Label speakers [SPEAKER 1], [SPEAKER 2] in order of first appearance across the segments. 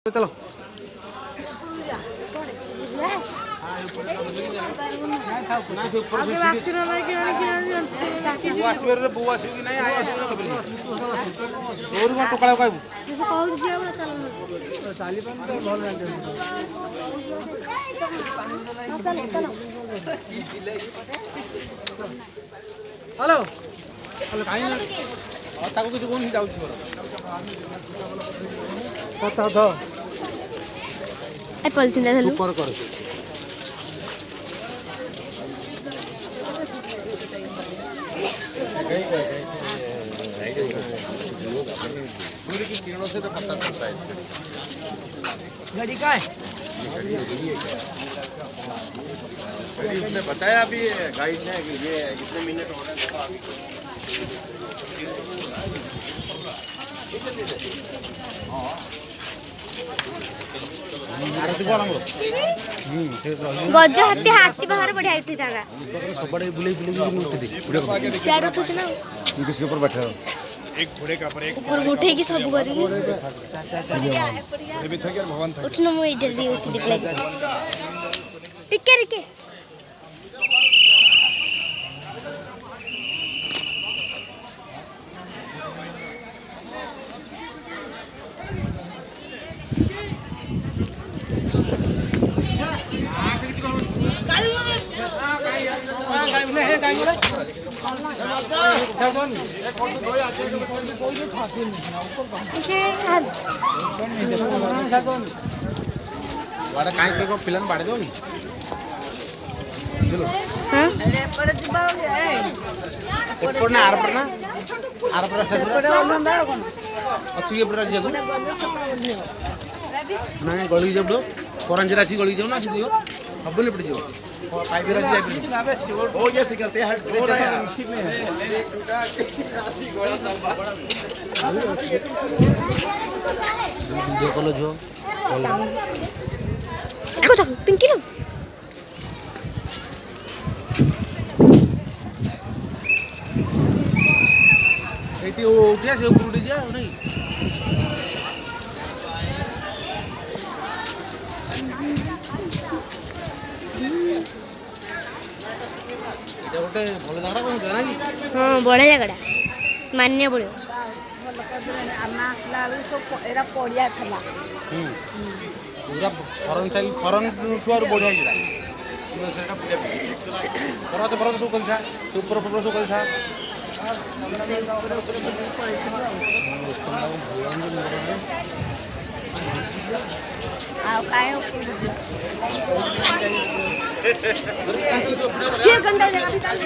[SPEAKER 1] चलो टोका कहू हेलो हेलो कहीं किसी कौन जाऊँ
[SPEAKER 2] पॉलिथिन
[SPEAKER 1] ऊपर कर सूर्य की किरणों से तो पता चलता है
[SPEAKER 3] घड़ी का है
[SPEAKER 4] इसने बताया अभी गाइड ने कि ये कितने मिनट हो रहे हैं
[SPEAKER 2] गज हाथी हाथी बाहर बढ़िया उठी था
[SPEAKER 1] सब बड़े बुले बुले
[SPEAKER 2] शेयर उठुछ ना
[SPEAKER 1] किसके ऊपर बैठे हो
[SPEAKER 4] एक घोड़े का पर एक
[SPEAKER 2] ऊपर उठे की सब करी
[SPEAKER 4] भगवान था
[SPEAKER 2] उठना मुई जल्दी उठ दिख लगी टिके रिके
[SPEAKER 1] वाड़ा काई के को पिलन बाड़े दो नी चलो
[SPEAKER 2] हां
[SPEAKER 1] एप्पड़ ना आर पर से अच्छी के पर जगो ना गली जब करंज राची गली जाओ ना दियो हबले पड़ जाओ पाइप राची जाए
[SPEAKER 4] हो ये सिखते हैं हो रहा है
[SPEAKER 1] वीडियो कॉल जो
[SPEAKER 2] देखो तो पिंकी रो
[SPEAKER 1] एटी उठिया से ऊपर उठी जा नहीं এটা ଗୋଟେ ଭଲ ଜାଗା କୋଉ ଜାଗା କି
[SPEAKER 2] हां बड़ा जगड़ा मान्य पड़ो
[SPEAKER 1] पूरा फरन टुआर बढ़िया जिला सेटा परत सब कल था ऊपर सब कल था
[SPEAKER 2] ये गंदा जगह भी चल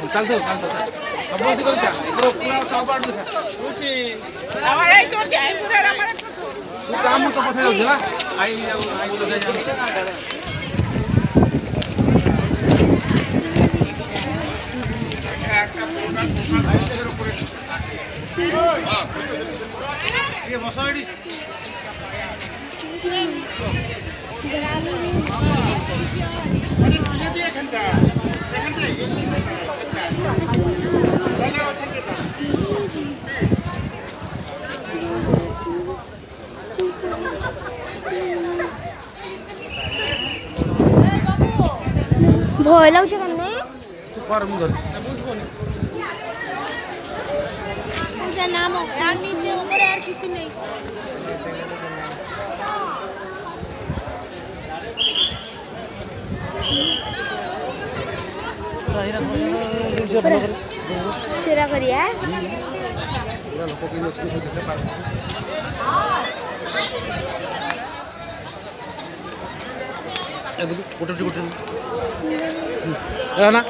[SPEAKER 1] चल दो सब बोलती करता पूरा चावल था कुछ तू काम तो पता हो ना आई लगा जा ये बसाड़ी
[SPEAKER 2] भय लाଗୁଛି कन्ने
[SPEAKER 1] परम कर
[SPEAKER 2] क्या नाम हो यार नीचे ऊपर यार किसी नहीं सेरा करिया
[SPEAKER 1] पूरा लोग की नोच के देखे पाए ए देखो कोटे ना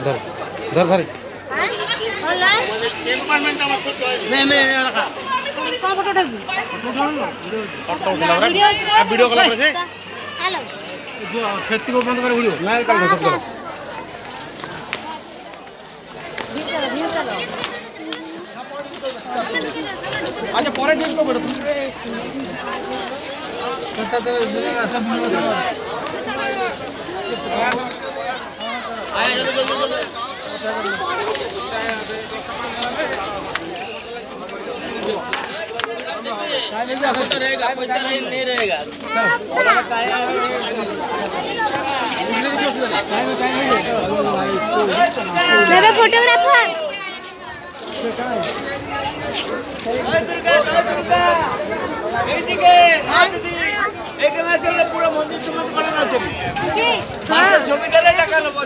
[SPEAKER 1] धर धर धर नहीं रखा
[SPEAKER 2] कौन फोटो उठाबी
[SPEAKER 1] फोटो उठला वीडियो कॉल करे
[SPEAKER 2] हेलो
[SPEAKER 1] जो खेती को बंद कर वीडियो नहीं कर दो আচ্ছা পরে ঠিক করবো এটা তুমি
[SPEAKER 2] बाबा फोटोग्राफर
[SPEAKER 3] পুরো মন্দির সমান করে না ছবি
[SPEAKER 2] কি
[SPEAKER 3] ছবি গেলে টাকা নেবো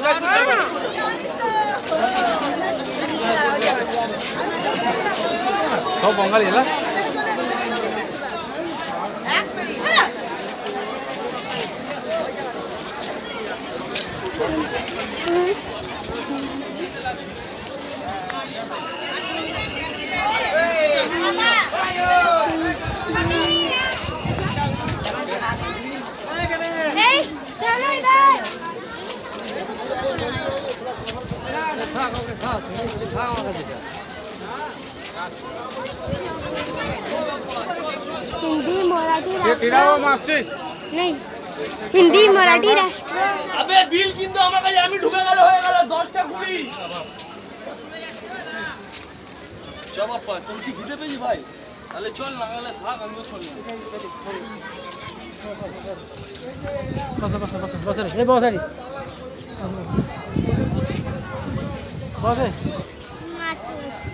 [SPEAKER 1] সব বঙ্গালী এলা
[SPEAKER 2] এই চলো ইধর हिंदी मराठी
[SPEAKER 1] এটাও মাছটি
[SPEAKER 2] नहीं हिंदी मराठी राष्ट्र
[SPEAKER 3] আবে বিল কিন্তু আমার কাছে আমি ঢুকে গেল হয়ে গেল 10টা 20 জবাব পা তুমি কি খিদে পেয়েছি ভাই তাহলে চল না গেলে থাক আমিও চল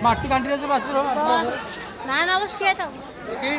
[SPEAKER 2] माटी कांटी ना ना बस क्या था
[SPEAKER 1] কি